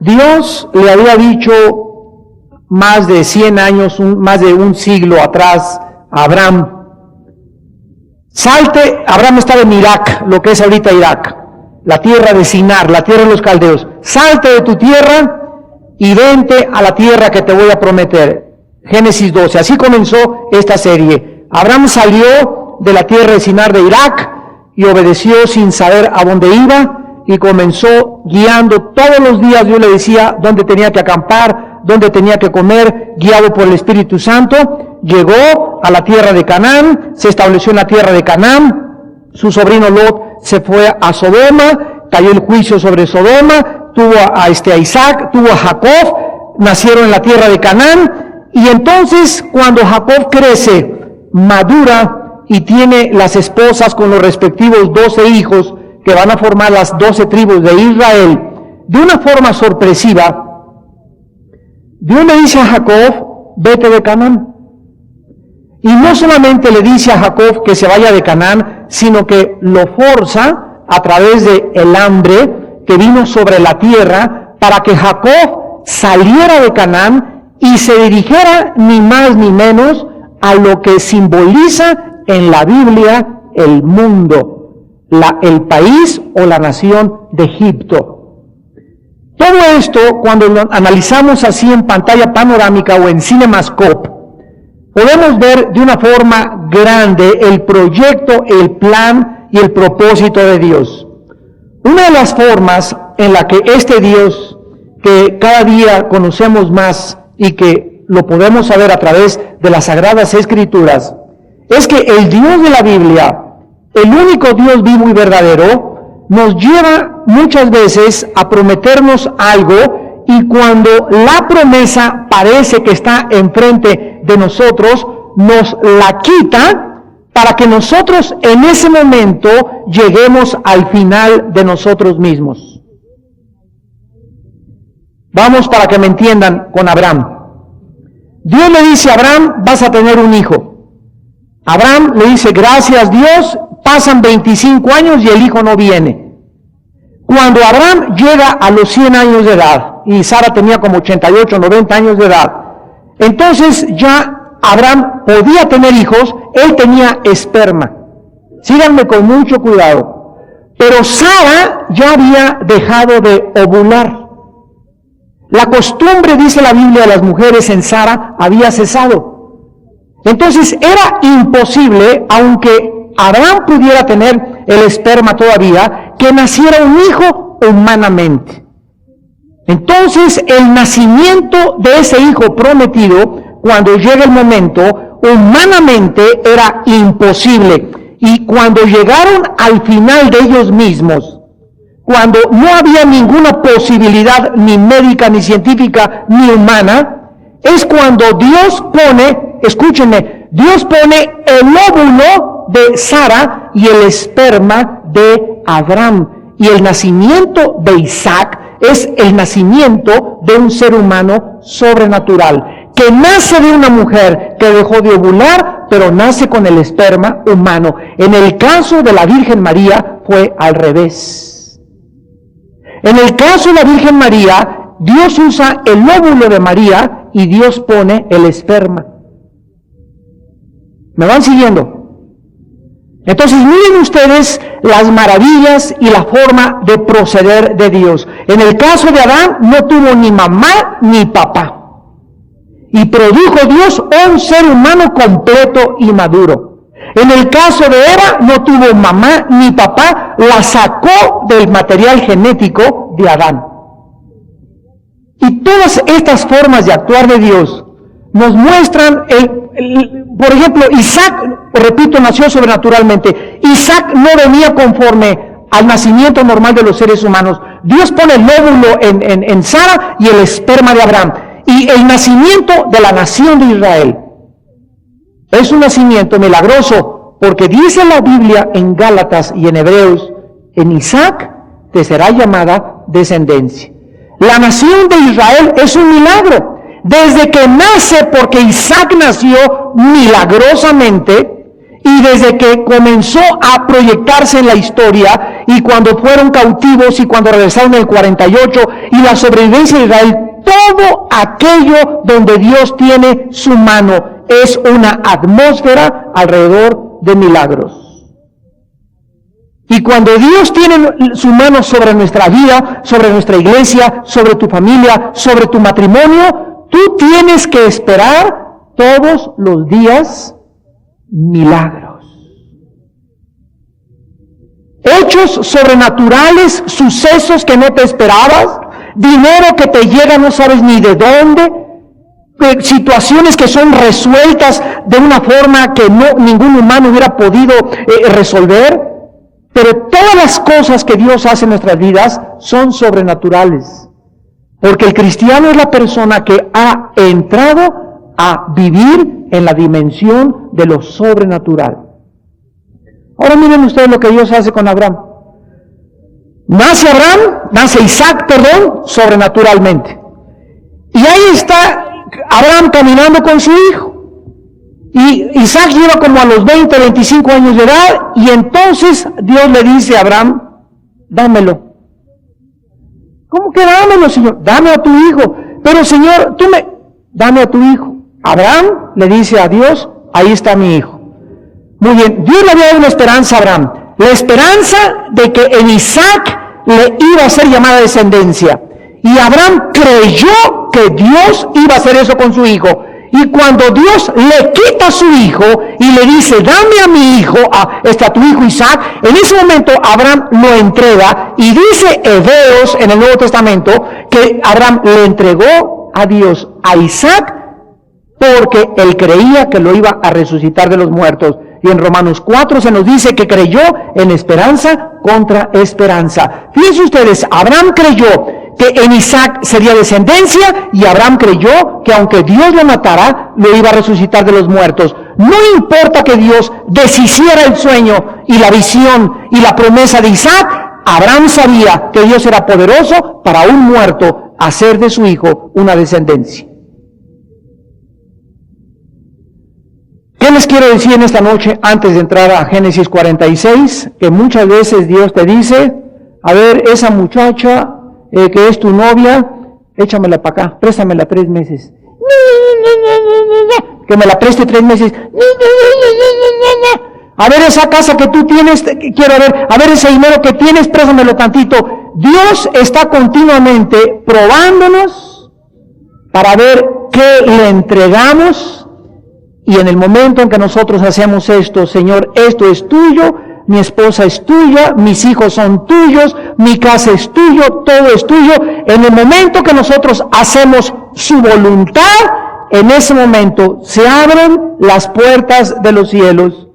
Dios le había dicho más de 100 años, más de un siglo atrás a Abraham, salte. Abraham estaba en Irak, lo que es ahorita Irak, la tierra de Sinar, la tierra de los caldeos. Salte de tu tierra y vente a la tierra que te voy a prometer. Génesis 12, así comenzó esta serie. Abraham salió de la tierra de Sinar de Irak y obedeció sin saber a dónde iba, y comenzó guiando todos los días. Dios le decía dónde tenía que acampar, dónde tenía que comer, guiado por el Espíritu Santo. Llegó a la tierra de Canaán, se estableció en la tierra de Canaán. Su sobrino Lot se fue a Sodoma, cayó el juicio sobre Sodoma, tuvo a Isaac, tuvo a Jacob, nacieron en la tierra de Canaán. Y entonces, cuando Jacob crece, madura y tiene las esposas con los respectivos 12 hijos, que van a formar las 12 tribus de Israel, de una forma sorpresiva, Dios le dice a Jacob, vete de Canaán. Y no solamente le dice a Jacob que se vaya de Canaán, sino que lo forza a través de el hambre que vino sobre la tierra, para que Jacob saliera de Canaán y se dirigiera ni más ni menos a lo que simboliza en la Biblia el mundo, el país o la nación de Egipto. Todo esto, cuando lo analizamos así en pantalla panorámica o en CinemaScope, podemos ver de una forma grande el proyecto, el plan y el propósito de Dios. Una de las formas en la que este Dios, que cada día conocemos más y que lo podemos saber a través de las Sagradas Escrituras, es que el Dios de la Biblia, el único Dios vivo y verdadero, nos lleva muchas veces a prometernos algo, y cuando la promesa parece que está enfrente de nosotros, nos la quita para que nosotros en ese momento lleguemos al final de nosotros mismos. Vamos para que me entiendan con Abraham. Dios le dice a Abraham, vas a tener un hijo. Abraham le dice, gracias Dios. Pasan 25 años y el hijo no viene. Cuando Abraham llega a los 100 años de edad, y Sara tenía como 88, 90 años de edad, entonces ya Abraham podía tener hijos, él tenía esperma. Síganme con mucho cuidado. Pero Sara ya había dejado de ovular. La costumbre, dice la Biblia, de las mujeres en Sara había cesado. Entonces era imposible, aunque Abraham pudiera tener el esperma todavía, que naciera un hijo humanamente. Entonces el nacimiento de ese hijo prometido, cuando llega el momento, humanamente era imposible. Y cuando llegaron al final de ellos mismos, cuando no había ninguna posibilidad ni médica, ni científica, ni humana, es cuando Dios pone, escúchenme, Dios pone el óvulo de Sara y el esperma de Abraham. Y el nacimiento de Isaac es el nacimiento de un ser humano sobrenatural, que nace de una mujer que dejó de ovular, pero nace con el esperma humano. En el caso de la Virgen María fue al revés. En el caso de la Virgen María, Dios usa el óvulo de María y Dios pone el esperma. ¿Me van siguiendo? Entonces miren ustedes las maravillas y la forma de proceder de Dios. En el caso de Adán no tuvo ni mamá ni papá. Y produjo Dios un ser humano completo y maduro. En el caso de Eva no tuvo mamá ni papá, la sacó del material genético de Adán. Y todas estas formas de actuar de Dios nos muestran, por ejemplo, Isaac, repito, nació sobrenaturalmente. Isaac no venía conforme al nacimiento normal de los seres humanos. Dios pone el óvulo en Sara y el esperma de Abraham. Y el nacimiento de la nación de Israel es un nacimiento milagroso, porque dice la Biblia en Gálatas y en Hebreos, en Isaac te será llamada descendencia. La nación de Israel es un milagro. Desde que nace, porque Isaac nació milagrosamente, y desde que comenzó a proyectarse en la historia, y cuando fueron cautivos y cuando regresaron en el 48, y la sobrevivencia de Israel, todo aquello donde Dios tiene su mano es una atmósfera alrededor de milagros. Y cuando Dios tiene su mano sobre nuestra vida, sobre nuestra iglesia, sobre tu familia, sobre tu matrimonio, tú tienes que esperar todos los días milagros. Hechos sobrenaturales, sucesos que no te esperabas, dinero que te llega no sabes ni de dónde, situaciones que son resueltas de una forma que ningún humano hubiera podido resolver. Pero todas las cosas que Dios hace en nuestras vidas son sobrenaturales. Porque el cristiano es la persona que ha entrado a vivir en la dimensión de lo sobrenatural. Ahora miren ustedes lo que Dios hace con Abraham. Nace Isaac, sobrenaturalmente. Y ahí está Abraham caminando con su hijo. Y Isaac lleva como a los 20, 25 años de edad, y entonces Dios le dice a Abraham, dámelo. ¿Cómo que dámelo, Señor? Dame a tu hijo. Pero, Señor, dame a tu hijo. Abraham le dice a Dios, ahí está mi hijo. Muy bien, Dios le había dado una esperanza a Abraham. La esperanza de que en Isaac le iba a ser llamada descendencia. Y Abraham creyó que Dios iba a hacer eso con su hijo. Y cuando Dios le quita a su hijo y le dice, dame a mi hijo, a tu hijo Isaac, en ese momento Abraham lo entrega, y dice Hebreos en el Nuevo Testamento que Abraham le entregó a Dios a Isaac porque él creía que lo iba a resucitar de los muertos. Y en Romanos 4 se nos dice que creyó en esperanza contra esperanza. Fíjense ustedes, Abraham creyó que en Isaac sería descendencia, y Abraham creyó que aunque Dios lo matara, lo iba a resucitar de los muertos. No importa que Dios deshiciera el sueño y la visión y la promesa de Isaac, Abraham sabía que Dios era poderoso para un muerto hacer de su hijo una descendencia. ¿Qué les quiero decir en esta noche antes de entrar a Génesis 46? Que muchas veces Dios te dice, a ver, esa muchacha que es tu novia, échamela para acá, préstamela 3 meses. Que me la preste 3 meses. A ver, esa casa que tú tienes, quiero ver, a ver ese dinero que tienes, préstamelo tantito. Dios está continuamente probándonos para ver qué le entregamos. Y en el momento en que nosotros hacemos esto, Señor, esto es tuyo, mi esposa es tuya, mis hijos son tuyos, mi casa es tuyo, todo es tuyo. En el momento que nosotros hacemos su voluntad, en ese momento se abren las puertas de los cielos.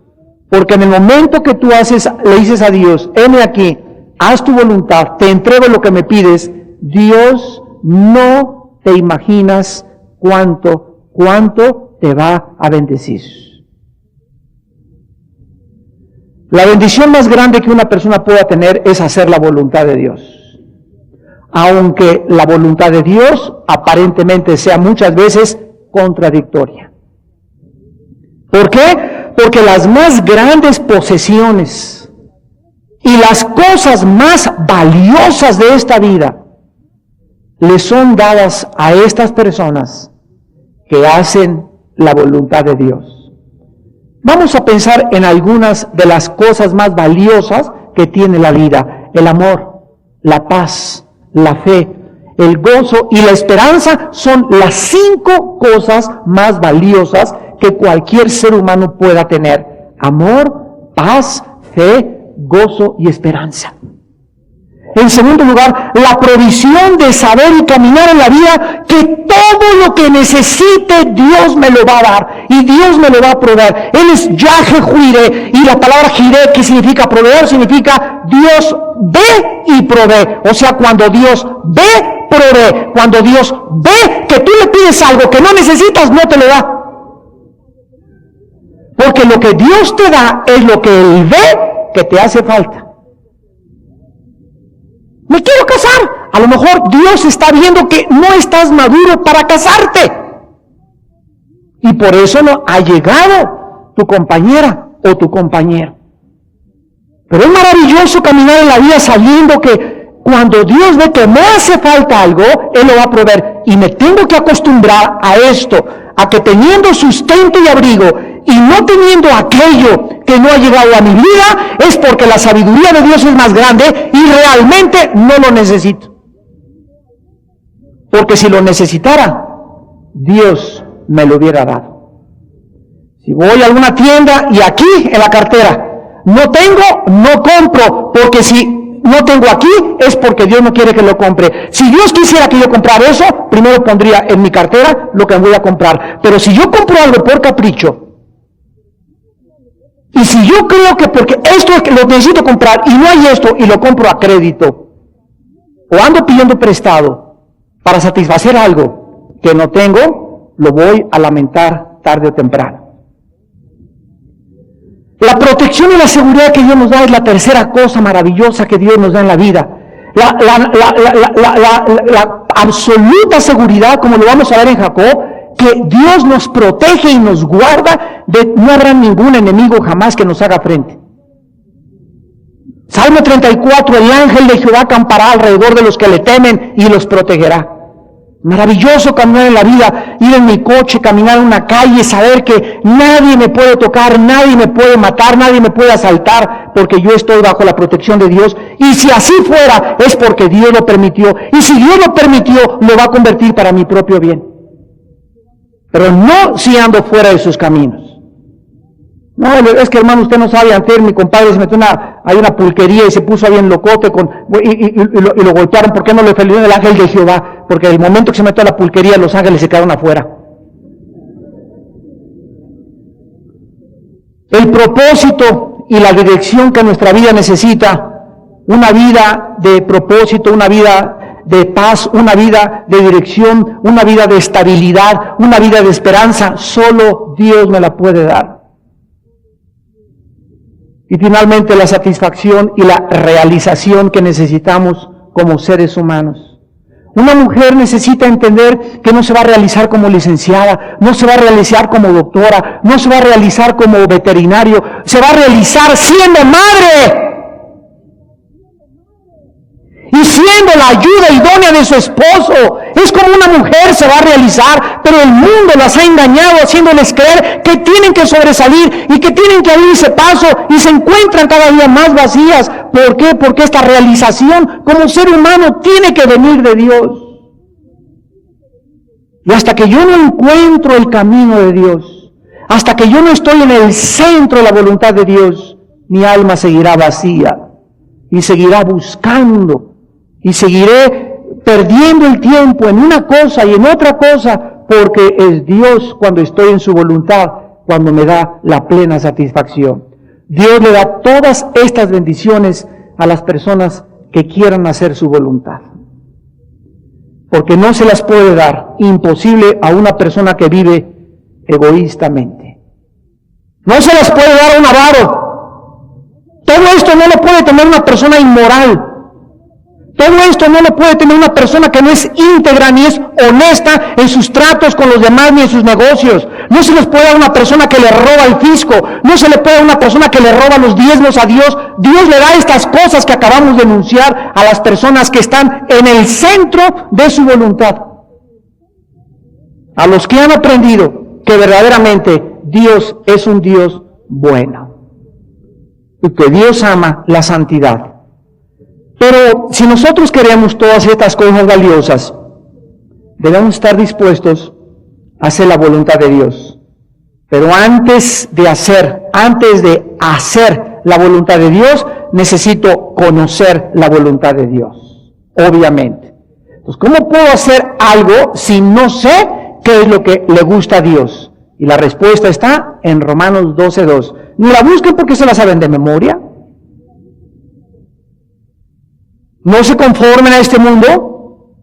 Porque en el momento que tú le dices a Dios, heme aquí, haz tu voluntad, te entrego lo que me pides, Dios, no te imaginas cuánto te va a bendecir. La bendición más grande que una persona pueda tener es hacer la voluntad de Dios. Aunque la voluntad de Dios aparentemente sea muchas veces contradictoria. ¿Por qué? Porque las más grandes posesiones y las cosas más valiosas de esta vida le son dadas a estas personas que hacen la voluntad de Dios. Vamos a pensar en algunas de las cosas más valiosas que tiene la vida: el amor, la paz, la fe, el gozo y la esperanza son las 5 cosas más valiosas que cualquier ser humano pueda tener: amor, paz, fe, gozo y esperanza. En segundo lugar, la provisión de saber y caminar en la vida que todo lo que necesite Dios me lo va a dar y Dios me lo va a proveer. Él es Yahweh Jireh, y la palabra Jireh, que significa proveedor, significa Dios ve y provee. O sea, cuando Dios ve, provee. Cuando Dios ve que tú le pides algo que no necesitas, no te lo da. Porque lo que Dios te da es lo que Él ve que te hace falta. Me quiero casar. A lo mejor Dios está viendo que no estás maduro para casarte. Y por eso no ha llegado tu compañera o tu compañero. Pero es maravilloso caminar en la vida sabiendo que cuando Dios ve que me hace falta algo, Él lo va a proveer. Y me tengo que acostumbrar a esto, a que teniendo sustento y abrigo y no teniendo aquello que no ha llegado a mi vida, es porque la sabiduría de Dios es más grande y realmente no lo necesito. Porque si lo necesitara, Dios me lo hubiera dado. Si voy a alguna tienda y aquí en la cartera no tengo, no compro, porque si no tengo aquí es porque Dios no quiere que lo compre. Si Dios quisiera que yo comprara eso, primero pondría en mi cartera lo que voy a comprar. Pero si yo compro algo por capricho, y si yo creo que porque esto es que lo necesito comprar y no hay esto y lo compro a crédito, o ando pidiendo prestado para satisfacer algo que no tengo, lo voy a lamentar tarde o temprano. La protección y la seguridad que Dios nos da es la tercera cosa maravillosa que Dios nos da en la vida. La absoluta seguridad, como lo vamos a ver en Jacob, que Dios nos protege y nos guarda, no habrá ningún enemigo jamás que nos haga frente. Salmo 34, el ángel de Jehová acampará alrededor de los que le temen y los protegerá. Maravilloso caminar en la vida, ir en mi coche, caminar en una calle, saber que nadie me puede tocar, nadie me puede matar, nadie me puede asaltar, porque yo estoy bajo la protección de Dios. Y si así fuera, es porque Dios lo permitió. Y si Dios lo permitió, lo va a convertir para mi propio bien. Pero no si ando fuera de sus caminos. No, es que hermano, usted no sabe, antes mi compadre se metió hay una pulquería y se puso bien locote y lo golpearon. ¿Por qué no le felicitó el ángel de Jehová? Porque el momento que se metió a la pulquería, los ángeles se quedaron afuera. El propósito y la dirección que nuestra vida necesita, una vida de propósito, una vida de paz, una vida de dirección, una vida de estabilidad, una vida de esperanza, solo Dios me la puede dar. Y finalmente la satisfacción y la realización que necesitamos como seres humanos. Una mujer necesita entender que no se va a realizar como licenciada, no se va a realizar como doctora, no se va a realizar como veterinario, se va a realizar siendo madre. Y siendo la ayuda idónea de su esposo. Es como una mujer se va a realizar, pero el mundo las ha engañado haciéndoles creer que tienen que sobresalir y que tienen que abrirse paso y se encuentran cada día más vacías. ¿Por qué? Porque esta realización como ser humano tiene que venir de Dios. Y hasta que yo no encuentro el camino de Dios, hasta que yo no estoy en el centro de la voluntad de Dios, mi alma seguirá vacía y seguirá buscando. Y seguiré perdiendo el tiempo en una cosa y en otra cosa, porque es Dios cuando estoy en su voluntad, cuando me da la plena satisfacción. Dios le da todas estas bendiciones a las personas que quieran hacer su voluntad. Porque no se las puede dar, imposible a una persona que vive egoístamente. No se las puede dar a un avaro. Todo esto no lo puede tener una persona inmoral. Todo esto no lo puede tener una persona que no es íntegra ni es honesta en sus tratos con los demás ni en sus negocios. No se les puede dar a una persona que le roba al fisco. No se le puede dar a una persona que le roba los diezmos a Dios. Dios le da estas cosas que acabamos de enunciar a las personas que están en el centro de su voluntad. A los que han aprendido que verdaderamente Dios es un Dios bueno. Y que Dios ama la santidad. Pero si nosotros queremos todas estas cosas valiosas, debemos estar dispuestos a hacer la voluntad de Dios. Pero antes de hacer la voluntad de Dios, necesito conocer la voluntad de Dios, obviamente. Pues, ¿cómo puedo hacer algo si no sé qué es lo que le gusta a Dios? Y la respuesta está en Romanos 12:2. Ni la busquen porque se la saben de memoria. No se conformen a este mundo,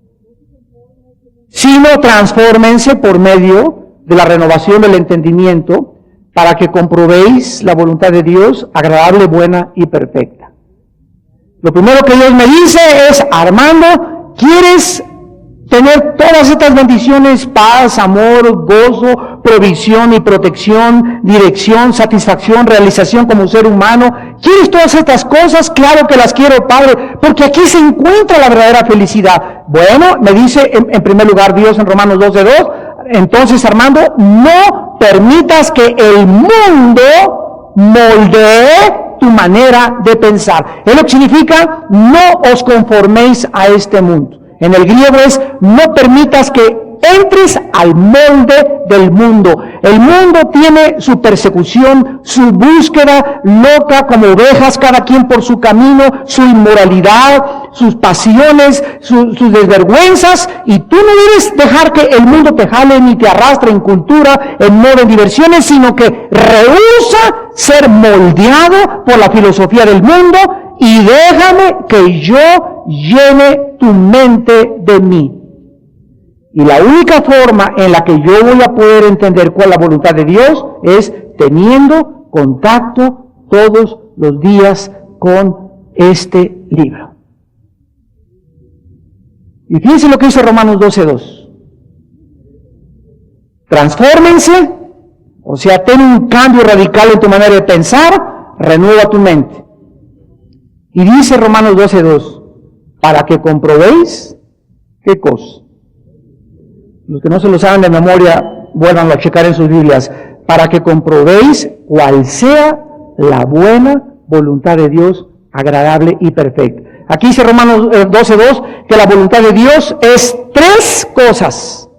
sino transfórmense por medio de la renovación del entendimiento para que comprobéis la voluntad de Dios, agradable, buena y perfecta. Lo primero que Dios me dice es: Armando, ¿quieres tener todas estas bendiciones, paz, amor, gozo, provisión y protección, dirección, satisfacción, realización como ser humano? ¿Quieres todas estas cosas? Claro que las quiero, Padre, porque aquí se encuentra la verdadera felicidad. Bueno, me dice en primer lugar Dios en Romanos 12:2, entonces, Armando, no permitas que el mundo moldee tu manera de pensar. Es lo que significa: no os conforméis a este mundo. En el griego es: no permitas que entres al molde del mundo. El mundo tiene su persecución, su búsqueda loca como ovejas, cada quien por su camino, su inmoralidad, sus pasiones, sus desvergüenzas, y tú no debes dejar que el mundo te jale ni te arrastre en cultura, en moda, en diversiones, sino que rehúsa ser moldeado por la filosofía del mundo y déjame que yo llene tu mente de mí. Y la única forma en la que yo voy a poder entender cuál es la voluntad de Dios es teniendo contacto todos los días con este libro. Y fíjense lo que dice Romanos 12:2. Transfórmense, o sea, ten un cambio radical en tu manera de pensar, renueva tu mente. Y dice Romanos 12:2, para que comprobéis, ¿qué cosa? Los que no se lo saben de memoria, vuélvanlo a checar en sus Biblias. Para que comprobéis cuál sea la buena voluntad de Dios, agradable y perfecta. Aquí dice Romanos 12:2 que la voluntad de Dios es tres cosas.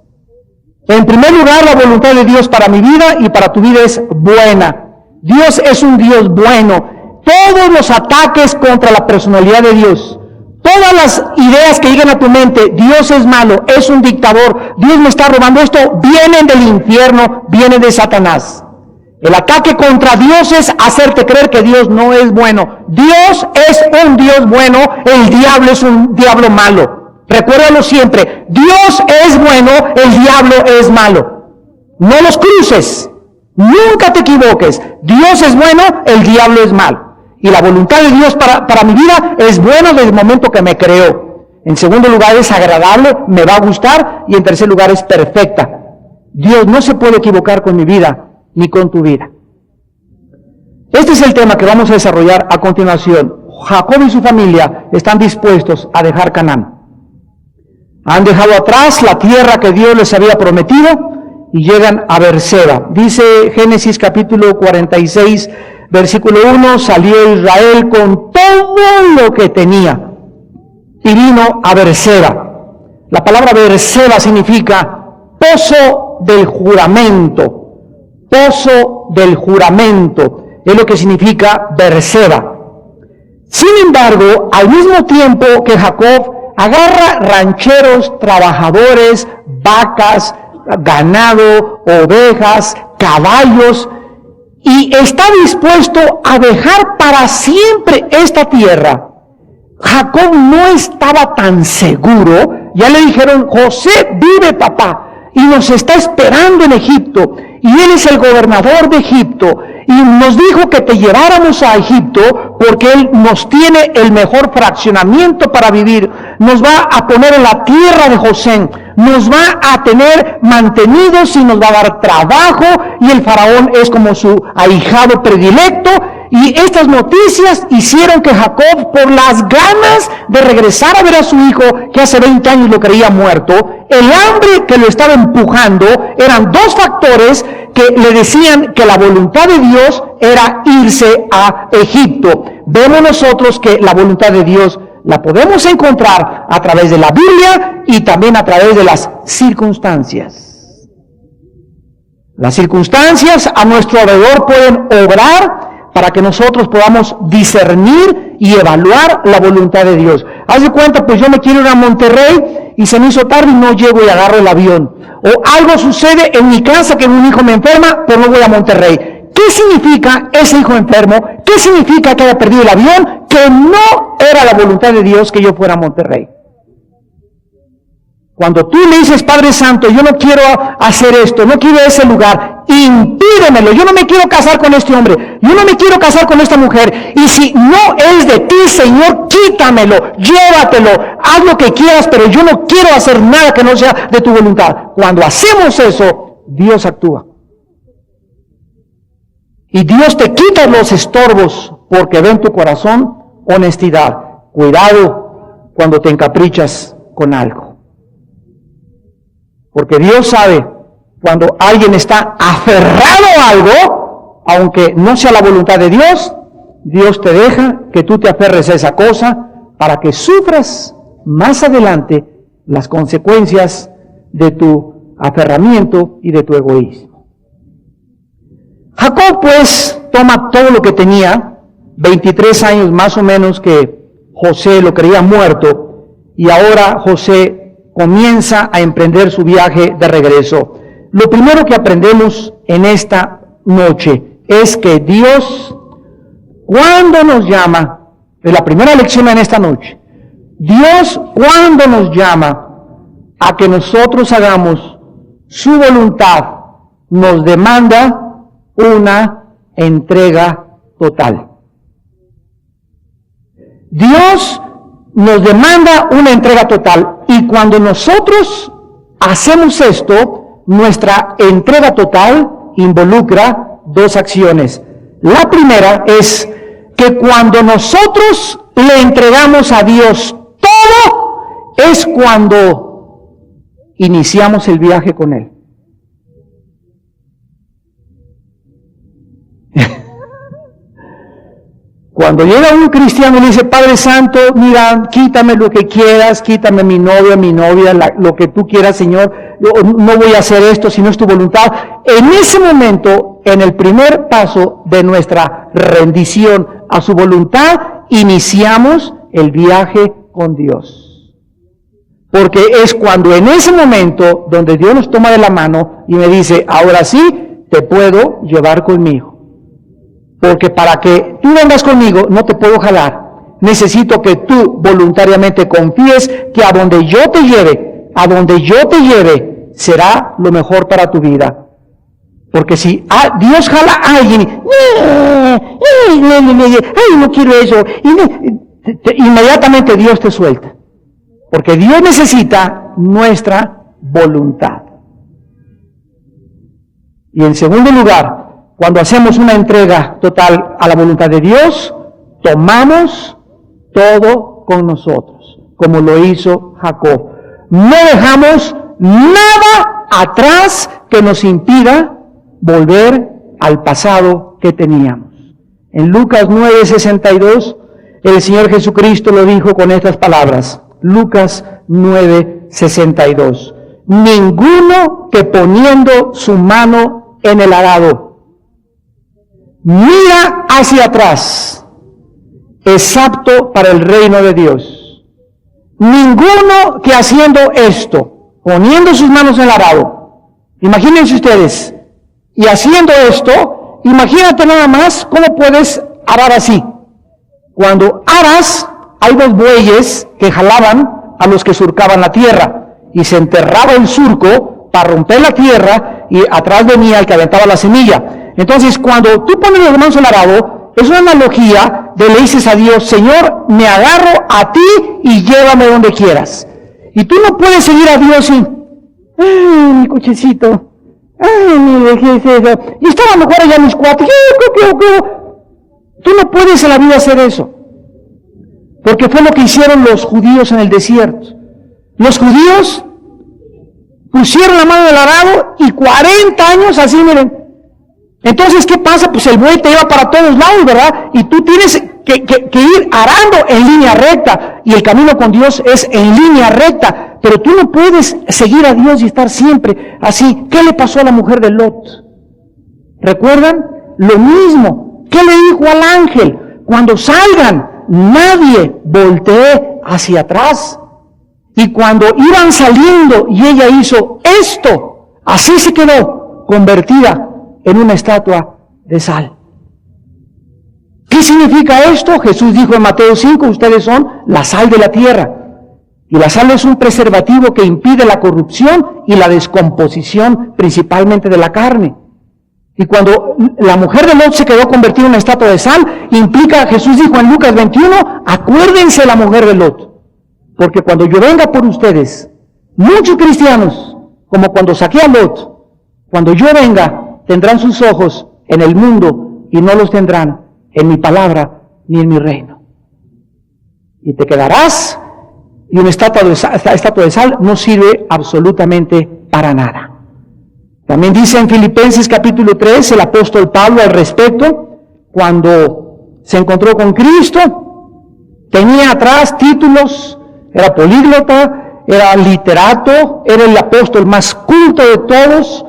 En primer lugar, la voluntad de Dios para mi vida y para tu vida es buena. Dios es un Dios bueno. Todos los ataques contra la personalidad de Dios, todas las ideas que lleguen a tu mente: Dios es malo, es un dictador, Dios me está robando esto, vienen del infierno, vienen de Satanás. El ataque contra Dios es hacerte creer que Dios no es bueno. Dios es un Dios bueno, el diablo es un diablo malo. Recuérdalo siempre: Dios es bueno, el diablo es malo. No los cruces, nunca te equivoques. Dios es bueno, el diablo es malo. Y la voluntad de Dios para mi vida es buena desde el momento que me creó. En segundo lugar, es agradable, me va a gustar. Y en tercer lugar, es perfecta. Dios no se puede equivocar con mi vida ni con tu vida. Este es el tema que vamos a desarrollar a continuación. Jacob y su familia están dispuestos a dejar Canaán. Han dejado atrás la tierra que Dios les había prometido y llegan a Berseba. Dice Génesis capítulo 46, versículo 1, salió Israel con todo lo que tenía y vino a Berseba. La palabra Berseba significa pozo del juramento. Pozo del juramento es lo que significa Berseba. Sin embargo, al mismo tiempo que Jacob agarra rancheros, trabajadores, vacas, ganado, ovejas, caballos, y está dispuesto a dejar para siempre esta tierra, Jacob no estaba tan seguro. Ya le dijeron: José vive, papá, y nos está esperando en Egipto, y él es el gobernador de Egipto, y nos dijo que te lleváramos a Egipto porque él nos tiene el mejor fraccionamiento para vivir, nos va a poner en la tierra de José, nos va a tener mantenidos y nos va a dar trabajo, y el faraón es como su ahijado predilecto. Y estas noticias hicieron que Jacob, por las ganas de regresar a ver a su hijo, que hace 20 años lo creía muerto, el hambre que lo estaba empujando, eran dos factores que le decían que la voluntad de Dios era irse a Egipto. Vemos nosotros que la voluntad de Dios la podemos encontrar a través de la Biblia y también a través de las circunstancias. Las circunstancias a nuestro alrededor pueden obrar para que nosotros podamos discernir y evaluar la voluntad de Dios. Haz de cuenta, pues yo me quiero ir a Monterrey y se me hizo tarde y no llego y agarro el avión. O algo sucede en mi casa que un hijo me enferma, pero no voy a Monterrey. ¿Qué significa ese hijo enfermo? ¿Qué significa que haya perdido el avión? Que no era la voluntad de Dios que yo fuera a Monterrey. Cuando tú le dices, Padre Santo, yo no quiero hacer esto, no quiero ese lugar, impídemelo, yo no me quiero casar con este hombre, yo no me quiero casar con esta mujer, y si no es de ti, Señor, quítamelo, llévatelo, haz lo que quieras, pero yo no quiero hacer nada que no sea de tu voluntad. Cuando hacemos eso, Dios actúa. Y Dios te quita los estorbos, porque ve en tu corazón honestidad. Cuidado cuando te encaprichas con algo. Porque Dios sabe cuando alguien está aferrado a algo, aunque no sea la voluntad de Dios, Dios te deja que tú te aferres a esa cosa para que sufras más adelante las consecuencias de tu aferramiento y de tu egoísmo. Jacob pues toma todo lo que tenía, 23 años más o menos que José lo creía muerto, y ahora José comienza a emprender su viaje de regreso. Lo primero que aprendemos en esta noche es que Dios, cuando nos llama, es la primera lección en esta noche, Dios cuando nos llama a que nosotros hagamos su voluntad, nos demanda una entrega total. Dios nos demanda una entrega total, y cuando nosotros hacemos esto, nuestra entrega total involucra dos acciones. La primera es que cuando nosotros le entregamos a Dios todo, es cuando iniciamos el viaje con Él. Cuando llega un cristiano y le dice, Padre Santo, mira, quítame lo que quieras, quítame mi novia, lo que tú quieras, Señor, yo no voy a hacer esto si no es tu voluntad. En ese momento, en el primer paso de nuestra rendición a su voluntad, iniciamos el viaje con Dios. Porque es cuando en ese momento donde Dios nos toma de la mano y me dice, ahora sí, te puedo llevar conmigo. Porque para que tú vengas conmigo, no te puedo jalar. Necesito que tú voluntariamente confíes que a donde yo te lleve, será lo mejor para tu vida. Porque si Dios jala a alguien, no quiero eso, inmediatamente Dios te suelta. Porque Dios necesita nuestra voluntad. Y en segundo lugar, cuando hacemos una entrega total a la voluntad de Dios, tomamos todo con nosotros, como lo hizo Jacob. No dejamos nada atrás que nos impida volver al pasado que teníamos. En Lucas 9:62, el Señor Jesucristo lo dijo con estas palabras. Lucas 9:62. Ninguno que poniendo su mano en el arado mira hacia atrás, es apto para el reino de Dios. Ninguno que haciendo esto, poniendo sus manos en el arado, imagínense ustedes, y haciendo esto, imagínate nada más cómo puedes arar así. Cuando aras, hay dos bueyes que jalaban a los que surcaban la tierra, y se enterraba el surco para romper la tierra, y atrás venía el que aventaba la semilla. Entonces, cuando tú pones las manos en el arado, es una analogía de le dices a Dios, Señor, me agarro a ti y llévame donde quieras. Y tú no puedes seguir a Dios y, ay, mi cochecito, ay, mi eso. Y estaba mejor allá mis cuates, Tú no puedes en la vida hacer eso. Porque fue lo que hicieron los judíos en el desierto. Los judíos pusieron la mano en el arado y 40 años así, miren. Entonces, ¿qué pasa? Pues el buey te lleva para todos lados, ¿verdad? Y tú tienes que ir arando en línea recta. Y el camino con Dios es en línea recta. Pero tú no puedes seguir a Dios y estar siempre así. ¿Qué le pasó a la mujer de Lot? ¿Recuerdan? Lo mismo. ¿Qué le dijo al ángel? Cuando salgan, nadie voltee hacia atrás. Y cuando iban saliendo y ella hizo esto, así se quedó convertida en una estatua de sal. ¿Qué significa esto? Jesús dijo en Mateo 5, ustedes son la sal de la tierra. Y la sal es un preservativo que impide la corrupción y la descomposición, principalmente de la carne. Y cuando la mujer de Lot se quedó convertida en una estatua de sal, implica, Jesús dijo en Lucas 21, acuérdense de la mujer de Lot. Porque cuando yo venga por ustedes, muchos cristianos, como cuando saqué a Lot, cuando yo venga, tendrán sus ojos en el mundo y no los tendrán en mi palabra ni en mi reino. Y te quedarás, y una estatua de sal no sirve absolutamente para nada. También dice en Filipenses capítulo 3 el apóstol Pablo al respecto, cuando se encontró con Cristo, tenía atrás títulos, era políglota, era literato, era el apóstol más culto de todos.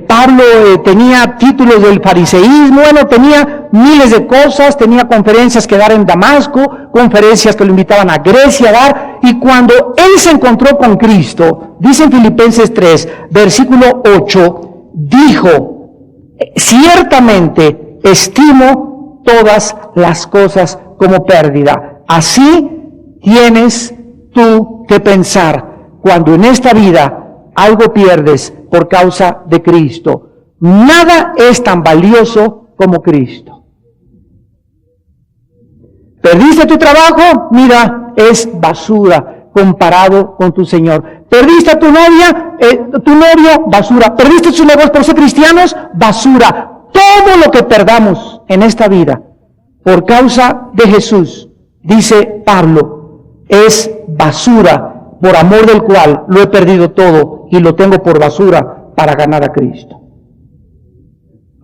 Pablo tenía títulos del fariseísmo, bueno, tenía miles de cosas, tenía conferencias que dar en Damasco, conferencias que lo invitaban a Grecia a dar, y cuando él se encontró con Cristo, dice en Filipenses 3, versículo 8, dijo, ciertamente estimo todas las cosas como pérdida. Así tienes tú que pensar cuando en esta vida algo pierdes por causa de Cristo. Nada es tan valioso como Cristo. ¿Perdiste tu trabajo? Mira, es basura comparado con tu Señor. ¿Perdiste a tu novia? Tu novio, basura. ¿Perdiste tus negocios por ser cristianos? Basura. Todo lo que perdamos en esta vida por causa de Jesús, dice Pablo, es basura, por amor del cual lo he perdido todo y lo tengo por basura para ganar a Cristo.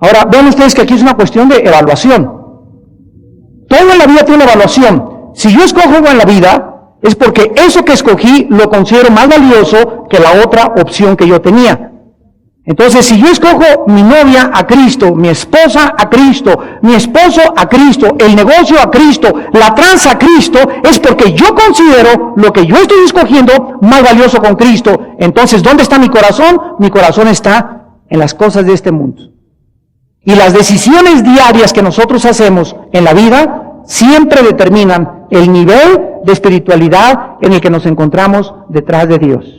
Ahora, vean ustedes que aquí es una cuestión de evaluación. Todo en la vida tiene una evaluación. Si yo escojo algo en la vida, es porque eso que escogí lo considero más valioso que la otra opción que yo tenía. Entonces, si yo escojo mi novia a Cristo, mi esposa a Cristo, mi esposo a Cristo, el negocio a Cristo, la tranza a Cristo, es porque yo considero lo que yo estoy escogiendo más valioso con Cristo. Entonces, ¿dónde está mi corazón? Mi corazón está en las cosas de este mundo. Y las decisiones diarias que nosotros hacemos en la vida siempre determinan el nivel de espiritualidad en el que nos encontramos detrás de Dios.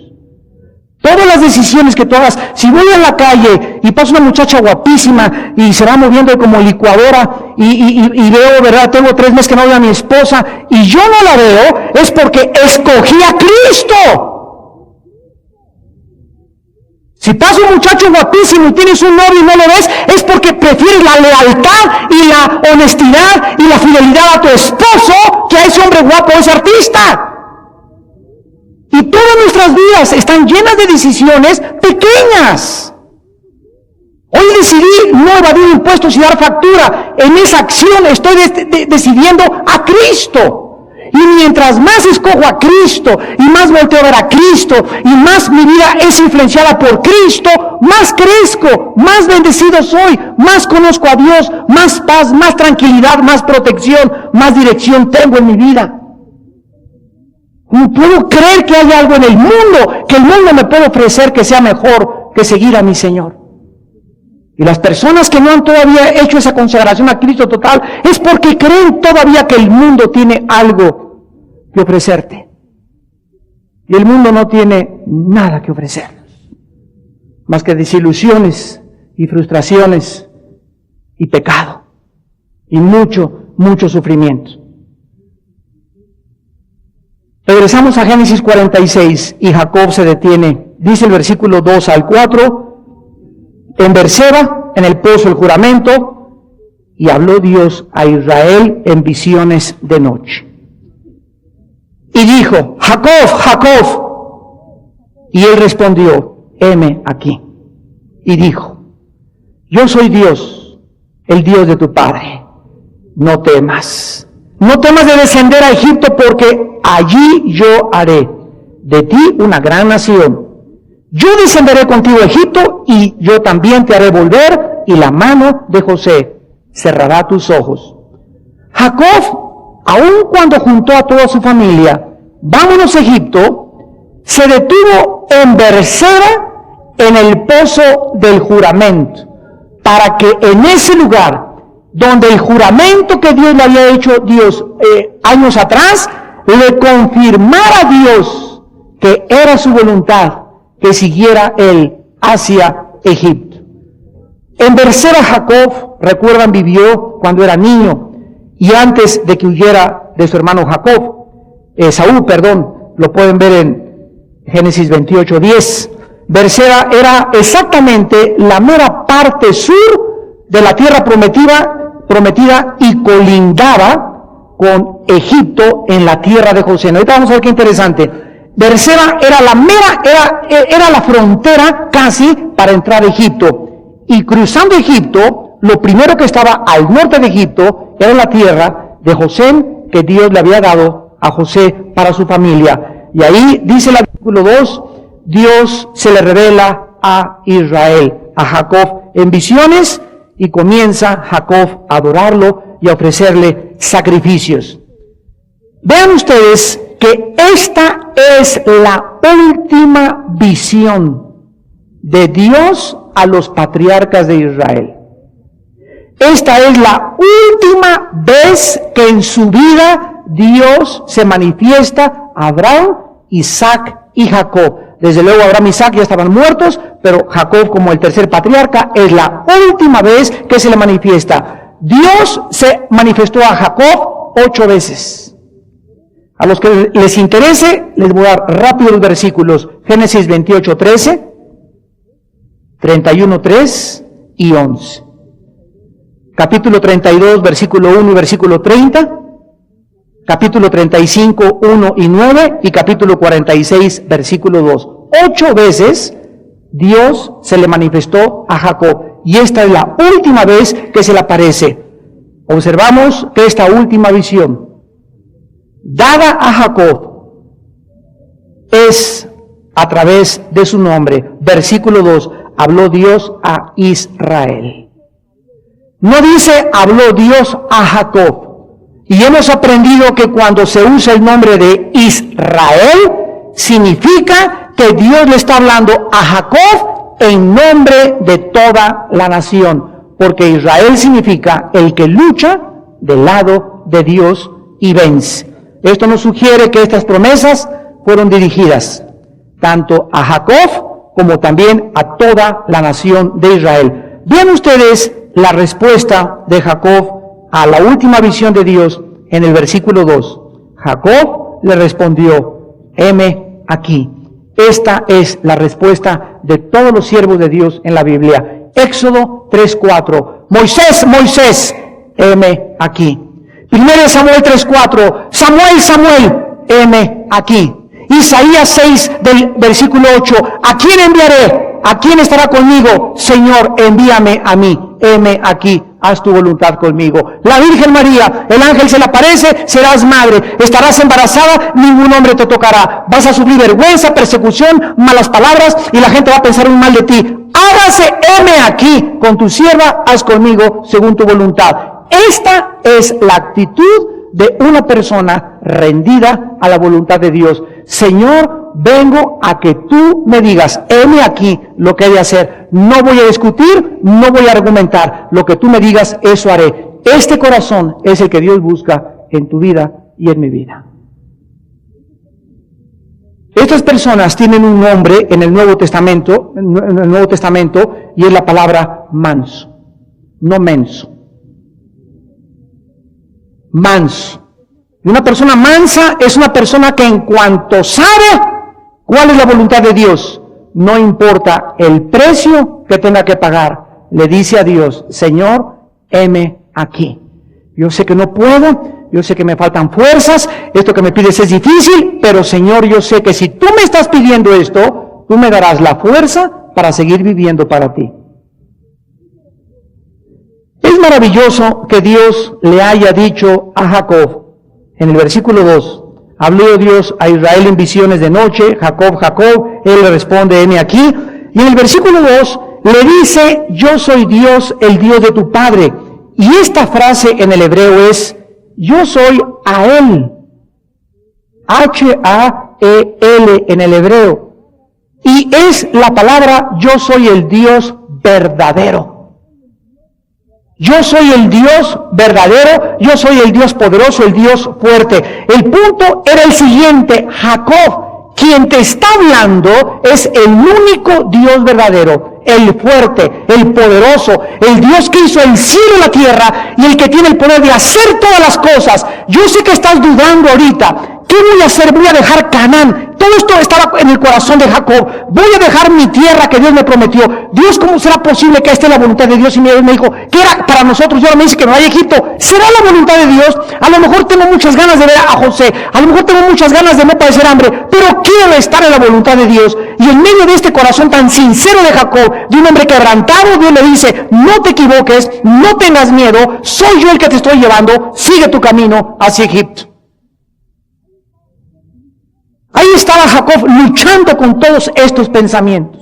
Todas las decisiones que tú hagas, si voy a la calle y pasa una muchacha guapísima y se va moviendo como licuadora y veo, ¿verdad? Tengo 3 meses que no veo a mi esposa y yo no la veo, es porque escogí a Cristo. Si pasa un muchacho guapísimo y tienes un novio y no lo ves, es porque prefieres la lealtad y la honestidad y la fidelidad a tu esposo que a ese hombre guapo, a ese artista. Y todas nuestras vidas están llenas de decisiones pequeñas. Hoy decidí no evadir impuestos y dar factura. En esa acción estoy decidiendo a Cristo. Y mientras más escojo a Cristo y más volteo a ver a Cristo y más mi vida es influenciada por Cristo, más crezco, más bendecido soy, más conozco a Dios, más paz, más tranquilidad, más protección, más dirección tengo en mi vida. No puedo creer que haya algo en el mundo, que el mundo me puede ofrecer que sea mejor que seguir a mi Señor. Y las personas que no han todavía hecho esa consagración a Cristo total, es porque creen todavía que el mundo tiene algo que ofrecerte. Y el mundo no tiene nada que ofrecernos, más que desilusiones y frustraciones y pecado, y mucho sufrimiento. Regresamos a Génesis 46 y Jacob se detiene. Dice el versículo 2 al 4, en Berseba, en el pozo del juramento, y habló Dios a Israel en visiones de noche. Y dijo, Jacob, Jacob. Y él respondió, heme aquí. Y dijo, yo soy Dios, el Dios de tu padre. No temas. No temas de descender a Egipto, porque allí yo haré de ti una gran nación. Yo descenderé contigo a Egipto, y yo también te haré volver, y la mano de José cerrará tus ojos. Jacob, aun cuando juntó a toda su familia, vámonos a Egipto, se detuvo en Berseba, en el pozo del juramento, para que en ese lugar, donde el juramento que Dios le había hecho años atrás, le confirmara a Dios que era su voluntad que siguiera él hacia Egipto. En Berseba Jacob, recuerdan, vivió cuando era niño y antes de que huyera de su hermano Saúl, lo pueden ver en Génesis 28:10. Berseba era exactamente la mera parte sur de la tierra prometida y colindaba con Egipto en la tierra de José. Ahorita vamos a ver qué interesante. Berseba era la frontera casi para entrar a Egipto. Y cruzando Egipto, lo primero que estaba al norte de Egipto era la tierra de José, que Dios le había dado a José para su familia. Y ahí dice el versículo 2, Dios se le revela a Israel, a Jacob en visiones, y comienza Jacob a adorarlo y a ofrecerle sacrificios. Vean ustedes que esta es la última visión de Dios a los patriarcas de Israel. Esta es la última vez que en su vida Dios se manifiesta a Abraham, Isaac y Jacob. Desde luego Abraham y Isaac ya estaban muertos, pero Jacob, como el tercer patriarca, es la última vez que se le manifiesta. Dios se manifestó a Jacob 8 veces. A los que les interese, les voy a dar rápido los versículos. Génesis 28:13, 31:3 y 11. Capítulo 32, versículo 1 y versículo 30. Capítulo 35, 1 y 9. Y capítulo 46, versículo 2. 8 veces Dios se le manifestó a Jacob. Y esta es la última vez que se le aparece. Observamos que esta última visión dada a Jacob es a través de su nombre. Versículo 2. Habló Dios a Israel. No dice habló Dios a Jacob. Y hemos aprendido que cuando se usa el nombre de Israel, significa que Dios le está hablando a Jacob en nombre de toda la nación. Porque Israel significa el que lucha del lado de Dios y vence. Esto nos sugiere que estas promesas fueron dirigidas tanto a Jacob como también a toda la nación de Israel. Vean ustedes la respuesta de Jacob a la última visión de Dios en el versículo 2. Jacob le respondió, heme aquí. Esta es la respuesta de todos los siervos de Dios en la Biblia. Éxodo 3:4. Moisés, Moisés, heme aquí. 1 Samuel 3:4. Samuel, Samuel, heme aquí. Isaías 6 del versículo 8. ¿A quién enviaré? ¿A quién estará conmigo? Señor, envíame a mí. Heme aquí. Haz tu voluntad conmigo. La Virgen María, el ángel se le aparece, serás madre, estarás embarazada, ningún hombre te tocará. Vas a sufrir vergüenza, persecución, malas palabras y la gente va a pensar un mal de ti. Hágase, heme aquí, con tu sierva, haz conmigo según tu voluntad. Esta es la actitud de una persona rendida a la voluntad de Dios. Señor, vengo a que tú me digas, heme aquí lo que he de hacer. No voy a discutir, no voy a argumentar. Lo que tú me digas, eso haré. Este corazón es el que Dios busca en tu vida y en mi vida. Estas personas tienen un nombre en el Nuevo Testamento, y es la palabra manso, no menso. Manso. Y una persona mansa es una persona que en cuanto sabe cuál es la voluntad de Dios, no importa el precio que tenga que pagar, le dice a Dios, Señor, heme aquí. Yo sé que no puedo, yo sé que me faltan fuerzas, esto que me pides es difícil, pero Señor, yo sé que si tú me estás pidiendo esto, tú me darás la fuerza para seguir viviendo para ti. Es maravilloso que Dios le haya dicho a Jacob, en el versículo 2, habló Dios a Israel en visiones de noche, Jacob, Jacob, él le responde, heme aquí. Y en el versículo 2 le dice, yo soy Dios, el Dios de tu padre. Y esta frase en el hebreo es, yo soy a él. H-A-V-A. Yahel en el hebreo. Y es la palabra yo soy el Dios verdadero. Yo soy el Dios verdadero, yo soy el Dios poderoso, el Dios fuerte. El punto era el siguiente: Jacob, quien te está hablando, es el único Dios verdadero, el fuerte, el poderoso, el Dios que hizo el cielo y la tierra y el que tiene el poder de hacer todas las cosas. Yo sé que estás dudando ahorita. ¿Qué voy a hacer? Voy a dejar Canaán. Todo esto estaba en el corazón de Jacob. Voy a dejar mi tierra que Dios me prometió. Dios, ¿cómo será posible que esta es la voluntad de Dios? Y me dijo, ¿qué era para nosotros? Y ahora me dice que no hay Egipto. ¿Será la voluntad de Dios? A lo mejor tengo muchas ganas de ver a José. A lo mejor tengo muchas ganas de no padecer hambre. Pero quiero estar en la voluntad de Dios. Y en medio de este corazón tan sincero de Jacob, de un hombre quebrantado, Dios le dice, no te equivoques, no tengas miedo. Soy yo el que te estoy llevando. Sigue tu camino hacia Egipto. Ahí estaba Jacob luchando con todos estos pensamientos.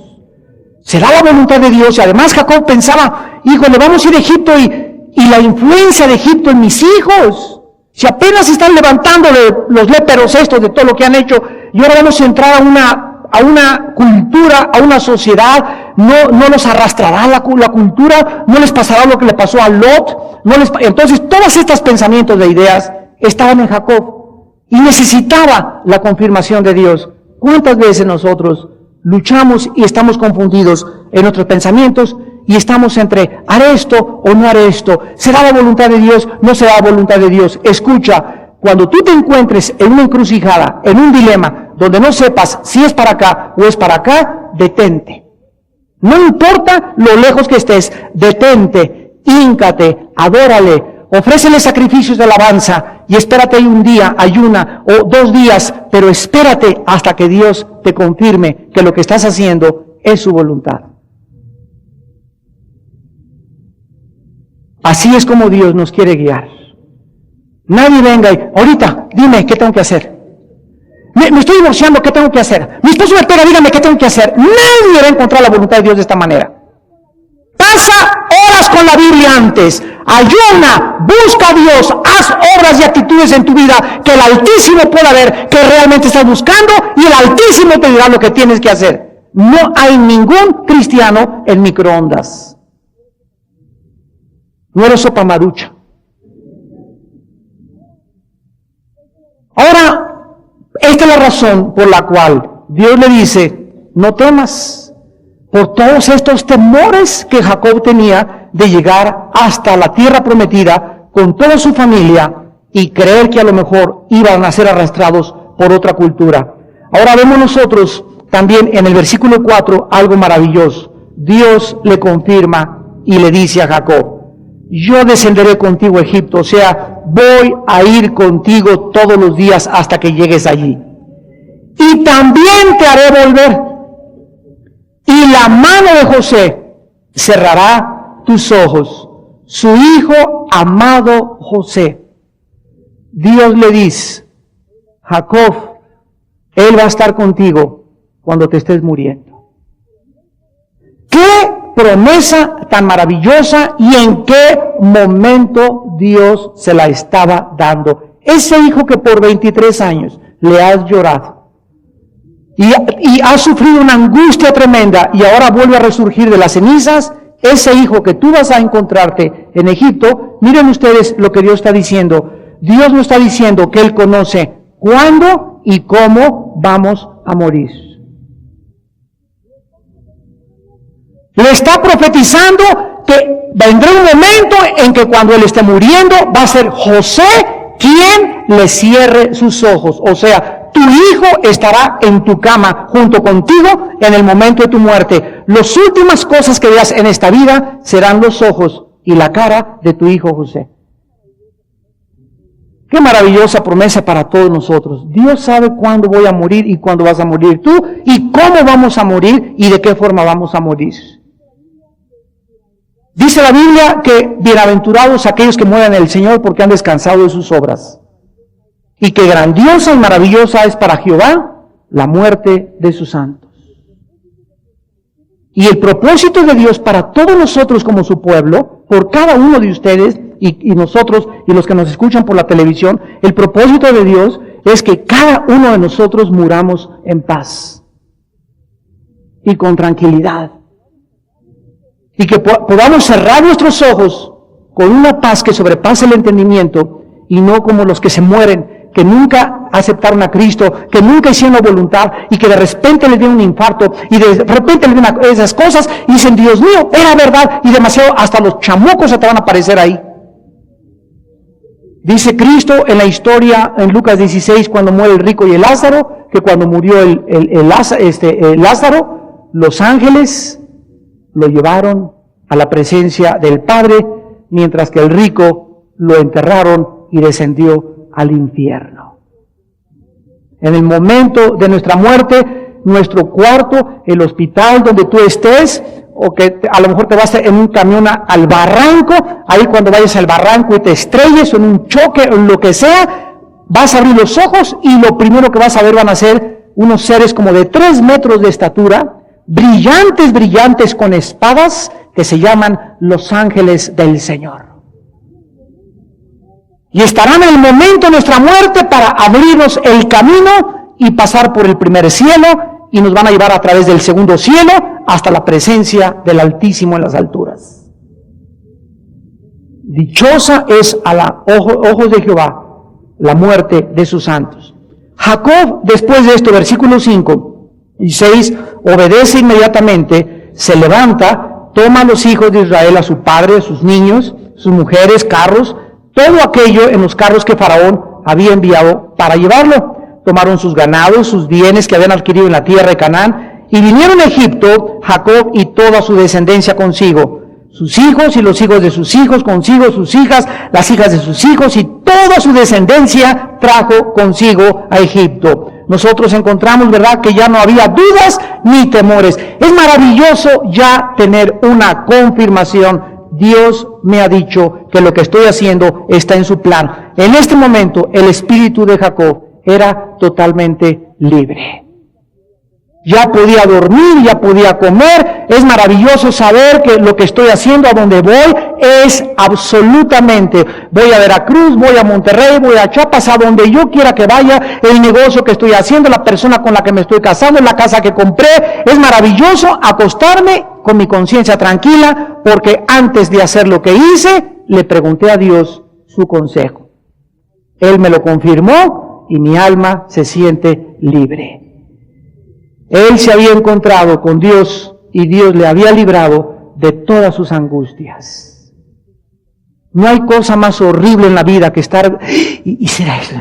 ¿Será la voluntad de Dios? Y además Jacob pensaba, híjole, vamos a ir a Egipto y la influencia de Egipto en mis hijos. Si apenas se están levantando de los léperos estos, de todo lo que han hecho, y ahora vamos a entrar a una cultura, a una sociedad, no los arrastrará la cultura, no les pasará lo que le pasó a Lot. Entonces todos estos pensamientos de ideas estaban en Jacob. Y necesitaba la confirmación de Dios. ¿Cuántas veces nosotros luchamos y estamos confundidos en nuestros pensamientos y estamos entre haré esto o no haré esto? ¿Será la voluntad de Dios? ¿No será la voluntad de Dios? Escucha, cuando tú te encuentres en una encrucijada, en un dilema, donde no sepas si es para acá o es para acá, detente. No importa lo lejos que estés, detente, híncate, adórale. Ofrécele sacrificios de alabanza y espérate ahí un día, ayuna o 2 días, pero espérate hasta que Dios te confirme que lo que estás haciendo es su voluntad. Así es como Dios nos quiere guiar. Nadie venga y, ahorita, dime, ¿qué tengo que hacer? Me estoy divorciando, ¿qué tengo que hacer? Mi esposo me pega, dígame, ¿qué tengo que hacer? Nadie va a encontrar la voluntad de Dios de esta manera. Pasa horas con la Biblia antes, ayuna, busca a Dios, haz obras y actitudes en tu vida que el Altísimo pueda ver que realmente estás buscando y el Altísimo te dirá lo que tienes que hacer. No hay ningún cristiano en microondas. No eres sopa marucha. Ahora, esta es la razón por la cual Dios le dice, no temas. Por todos estos temores que Jacob tenía de llegar hasta la tierra prometida con toda su familia y creer que a lo mejor iban a ser arrastrados por otra cultura. Ahora vemos nosotros también en el versículo 4 algo maravilloso. Dios le confirma y le dice a Jacob, yo descenderé contigo a Egipto, o sea, voy a ir contigo todos los días hasta que llegues allí. Y también te haré volver. Y la mano de José cerrará tus ojos. Su hijo amado José. Dios le dice, Jacob, Él va a estar contigo cuando te estés muriendo. ¡Qué promesa tan maravillosa! ¿Y en qué momento Dios se la estaba dando? Ese hijo que por 23 años le has llorado. Y has sufrido una angustia tremenda y ahora vuelve a resurgir de las cenizas, ese hijo que tú vas a encontrarte en Egipto, miren ustedes lo que Dios está diciendo. Dios nos está diciendo que Él conoce cuándo y cómo vamos a morir. Le está profetizando que vendrá un momento en que cuando Él esté muriendo va a ser José quien le cierre sus ojos, o sea, tu hijo estará en tu cama junto contigo en el momento de tu muerte. Las últimas cosas que veas en esta vida serán los ojos y la cara de tu hijo José. Qué maravillosa promesa para todos nosotros. Dios sabe cuándo voy a morir y cuándo vas a morir tú y cómo vamos a morir y de qué forma vamos a morir. Dice la Biblia que bienaventurados aquellos que mueran en el Señor porque han descansado de sus obras. Y que grandiosa y maravillosa es para Jehová la muerte de sus santos. Y el propósito de Dios para todos nosotros como su pueblo, por cada uno de ustedes y nosotros y los que nos escuchan por la televisión, el propósito de Dios es que cada uno de nosotros muramos en paz y con tranquilidad. Y que podamos cerrar nuestros ojos con una paz que sobrepase el entendimiento y no como los que se mueren, que nunca aceptaron a Cristo, que nunca hicieron la voluntad y que de repente les dio un infarto y de repente les dio esas cosas y dicen, Dios mío, era verdad, y demasiado, hasta los chamucos se te van a aparecer ahí. Dice Cristo en la historia, en Lucas 16, cuando muere el rico y el Lázaro, que cuando murió el Lázaro, los ángeles lo llevaron a la presencia del Padre, mientras que el rico lo enterraron y descendió al infierno. En el momento de nuestra muerte, nuestro cuarto, el hospital donde tú estés, o que a lo mejor te vas en un camión al barranco, ahí cuando vayas al barranco y te estrelles o en un choque o en lo que sea, vas a abrir los ojos y lo primero que vas a ver van a ser unos seres como de 3 metros de estatura, brillantes, brillantes con espadas, que se llaman los ángeles del Señor. Y estarán en el momento de nuestra muerte para abrirnos el camino y pasar por el primer cielo, y nos van a llevar a través del segundo cielo hasta la presencia del Altísimo en las alturas. Dichosa es a los ojos de Jehová la muerte de sus santos. Jacob, después de esto, versículos 5 y 6, obedece inmediatamente, se levanta, toma a los hijos de Israel, a su padre, a sus niños, sus mujeres, carros, todo aquello en los carros que Faraón había enviado para llevarlo. Tomaron sus ganados, sus bienes que habían adquirido en la tierra de Canaán, y vinieron a Egipto, Jacob y toda su descendencia consigo, sus hijos y los hijos de sus hijos consigo, sus hijas, las hijas de sus hijos, y toda su descendencia trajo consigo a Egipto. Nosotros encontramos, ¿verdad?, que ya no había dudas ni temores. Es maravilloso ya tener una confirmación. Dios me ha dicho que lo que estoy haciendo está en su plan. En este momento, el espíritu de Jacob era totalmente libre. Ya podía dormir, ya podía comer. Es maravilloso saber que lo que estoy haciendo, a donde voy, es absolutamente, voy a Veracruz, voy a Monterrey, voy a Chiapas, a donde yo quiera que vaya, el negocio que estoy haciendo, la persona con la que me estoy casando, la casa que compré. Es maravilloso acostarme con mi conciencia tranquila, porque antes de hacer lo que hice, le pregunté a Dios su consejo. Él me lo confirmó y mi alma se siente libre. Él se había encontrado con Dios y Dios le había librado de todas sus angustias. No hay cosa más horrible en la vida que estar... ¿Y será eso?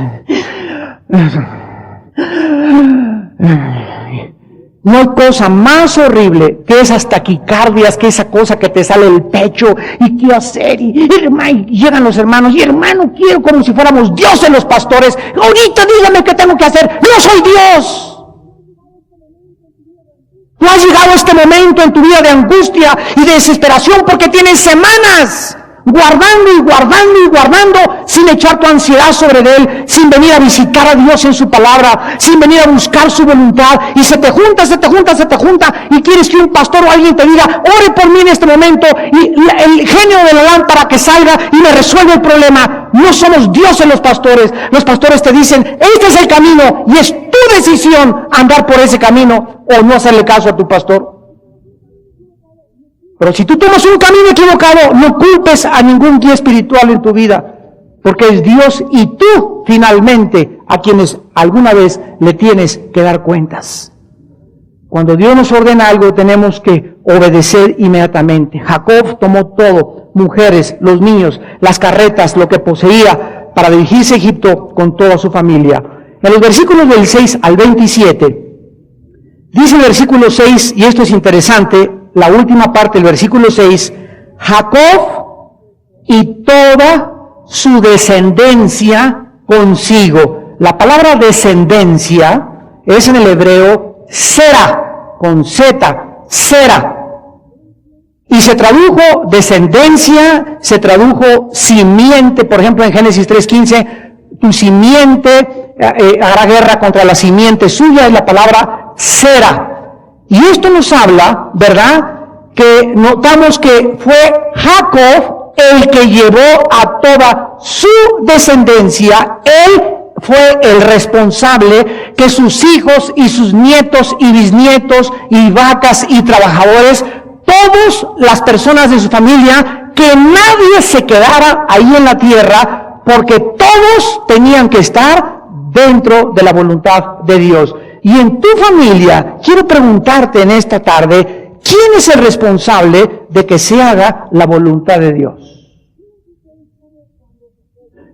No hay cosa más horrible que esas taquicardias, que esa cosa que te sale del pecho, y qué hacer, y llegan los hermanos, y hermano, quiero como si fuéramos dioses los pastores, ahorita dígame qué tengo que hacer, no soy Dios. Tú has llegado a este momento en tu vida de angustia y de desesperación porque tienes semanas guardando y guardando y guardando sin echar tu ansiedad sobre él, sin venir a visitar a Dios en su palabra, sin venir a buscar su voluntad, y se te junta y quieres que un pastor o alguien te diga, ore por mí en este momento, y el genio de la lámpara que salga y me resuelve el problema. No somos dioses los pastores te dicen, este es el camino y es tu decisión andar por ese camino o no hacerle caso a tu pastor. Pero si tú tomas un camino equivocado, no culpes a ningún guía espiritual en tu vida, porque es Dios y tú finalmente a quienes alguna vez le tienes que dar cuentas. Cuando Dios nos ordena algo, tenemos que obedecer inmediatamente. Jacob tomó todo, mujeres, los niños, las carretas, lo que poseía, para dirigirse a Egipto con toda su familia. En los versículos del 6 al 27, dice el versículo 6, y esto es interesante, la última parte del versículo 6, Jacob y toda su descendencia consigo. La palabra descendencia es en el hebreo Sera, con Z, Sera. Y se tradujo descendencia, se tradujo simiente, por ejemplo en Génesis 3:15, tu simiente hará guerra contra la simiente suya, es la palabra Sera. Y esto nos habla, ¿verdad?, que notamos que fue Jacob el que llevó a toda su descendencia. Él fue el responsable que sus hijos y sus nietos y bisnietos y vacas y trabajadores, todas las personas de su familia, que nadie se quedara ahí en la tierra, porque todos tenían que estar dentro de la voluntad de Dios. Y en tu familia, quiero preguntarte en esta tarde, ¿quién es el responsable de que se haga la voluntad de Dios?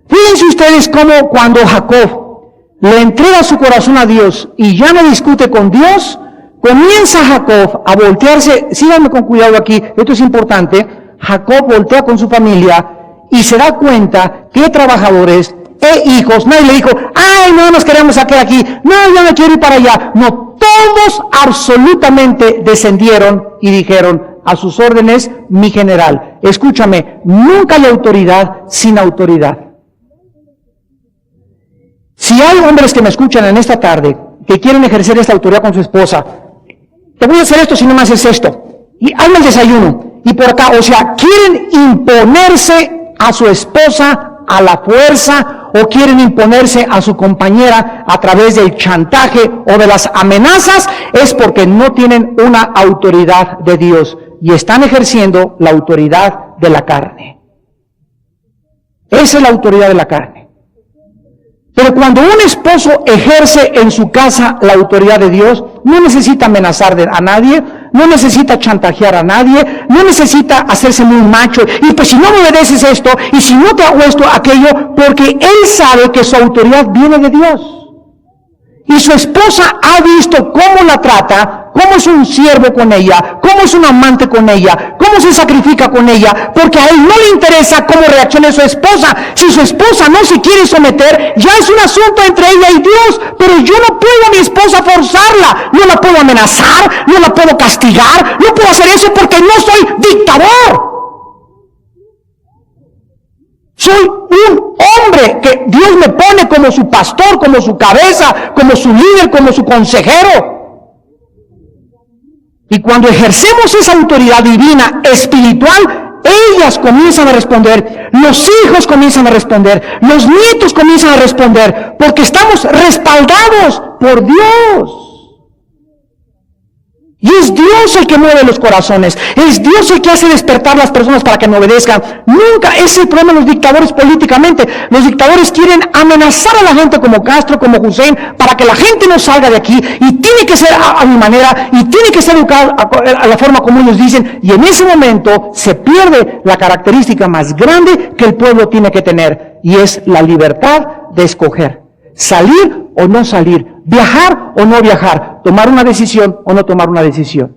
Fíjense ustedes cómo cuando Jacob le entrega su corazón a Dios y ya no discute con Dios, comienza Jacob a voltearse. Síganme con cuidado aquí, esto es importante. Jacob voltea con su familia y se da cuenta que trabajadores e hijos, nadie le dijo, ay, no nos queremos sacar aquí, no, yo no quiero ir para allá. No, todos absolutamente descendieron y dijeron a sus órdenes, mi general. Escúchame, nunca hay autoridad sin autoridad. Si hay hombres que me escuchan en esta tarde que quieren ejercer esta autoridad con su esposa, te voy a hacer esto si no me haces esto, y hazme el desayuno, y por acá, o sea, quieren imponerse a su esposa a la fuerza, o quieren imponerse a su compañera a través del chantaje o de las amenazas, es porque no tienen una autoridad de Dios y están ejerciendo la autoridad de la carne. Esa es la autoridad de la carne. Pero cuando un esposo ejerce en su casa la autoridad de Dios, no necesita amenazar a nadie, no necesita chantajear a nadie, no necesita hacerse muy macho, y pues si no me obedeces esto, y si no te hago esto, aquello, porque él sabe que su autoridad viene de Dios. Y su esposa ha visto cómo la trata, cómo es un siervo con ella, cómo es un amante con ella, cómo se sacrifica con ella, porque a él no le interesa cómo reaccione su esposa. Si su esposa no se quiere someter, ya es un asunto entre ella y Dios, pero yo no puedo a mi esposa forzarla, no la puedo amenazar, no la puedo castigar, no puedo hacer eso porque no soy dictador. Soy un hombre que Dios me pone como su pastor, como su cabeza, como su líder, como su consejero. Y cuando ejercemos esa autoridad divina, espiritual, ellas comienzan a responder, los hijos comienzan a responder, los nietos comienzan a responder, porque estamos respaldados por Dios. Y es Dios el que mueve los corazones, es Dios el que hace despertar a las personas para que me obedezcan. Nunca es el problema de los dictadores políticamente. Los dictadores quieren amenazar a la gente como Castro, como Hussein, para que la gente no salga de aquí, y tiene que ser a mi manera, y tiene que ser educado a la forma como ellos dicen, y en ese momento se pierde la característica más grande que el pueblo tiene que tener, y es la libertad de escoger. Salir o no salir, viajar o no viajar, tomar una decisión o no tomar una decisión.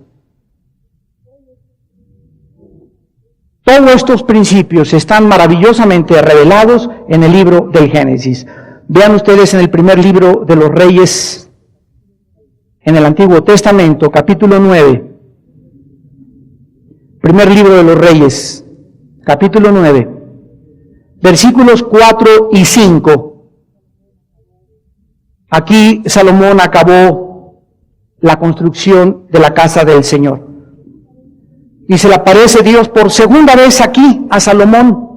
Todos estos principios están maravillosamente revelados en el libro del Génesis. Vean ustedes en el primer libro de los Reyes, en el Antiguo Testamento, capítulo 9. Primer libro de los Reyes, capítulo 9, versículos 4 y 5. Aquí Salomón acabó la construcción de la casa del Señor. Y se le aparece Dios por segunda vez aquí a Salomón.